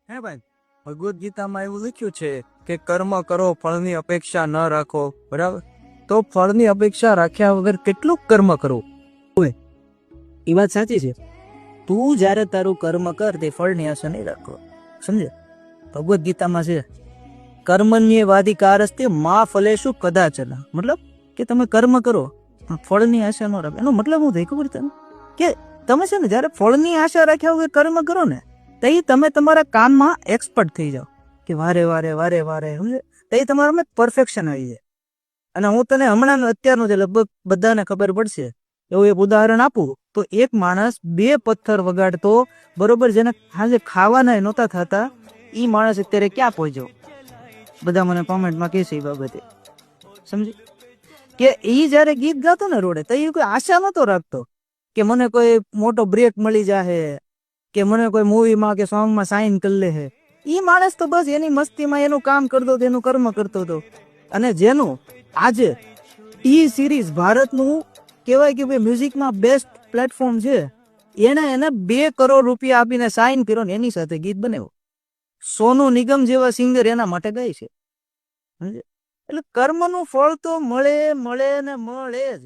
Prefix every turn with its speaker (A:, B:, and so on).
A: હે ભાઈ, ભગવદ્ ગીતામાં એવું લખ્યું છે કે કર્મ કરો, ફળની અપેક્ષા ન રાખો. બરાબર? તો ફળની અપેક્ષા રાખ્યા વગર કેટલું કર્મ કરવું?
B: એ વાત સાચી છે. તું જ્યારે તારું કર્મ કર તે ફળની આશા નહીં રાખો. સમજે? ભગવદ્ ગીતામાં છે કર્મણ્યેવાધિકારસ્તે મા ફલેષુ કદાચન. મતલબ કે તમે કર્મ કરો પણ ફળની આશા ન રાખો. એનો મતલબ શું થાય ખબર તને? કે તમે છે ને જ્યારે ફળની આશા રાખ્યા વગર કર્મ કરો ને તો તમે તમારા કામમાં એક્સપર્ટ થઈ જાઓ કે વારે વારે સમજે? તો તમારામાં પરફેક્શન આવી જાય. અને હું તને હમણાં અત્યારનું જે લગભગ બધાને ખબર પડશે એવું એક ઉદાહરણ આપું તો એક માણસ 2 પથ્થર વગાડતો, બરોબર, જેને આજે ખાવાના નહોતા થતા, ઈ માણસ અત્યારે ક્યાં પહોંચ્યો? બધા મને કોમેન્ટમાં કહેશે એ બાબતે. સમજી? કે ઈ જ્યારે ગીત ગાતો ને રોડે તો એ કોઈ આશા નહોતો રાખતો કે મને કોઈ મોટો બ્રેક મળી જાહે, કે મને કોઈ મૂવીમાં કે સોંગમાં સાઇન કરી લે હે. ઈ માણસ તો બસ એની મસ્તીમાં એનું કામ કરતો હતો, એનું કર્મ કરતો હતો. અને જેનું આજે ટી સિરીઝ ભારતનું કહેવાય કે ભાઈ મ્યુઝિકમાં બેસ્ટ પ્લેટફોર્મ છે, એને 2 કરોડ રૂપિયા આપીને સાઇન કર્યો ને એની સાથે ગીત બનાવ્યો. સોનુ નિગમ જેવા સિંગર એના માટે ગાય છે. એટલે કર્મનું ફળ તો મળે ને મળે જ.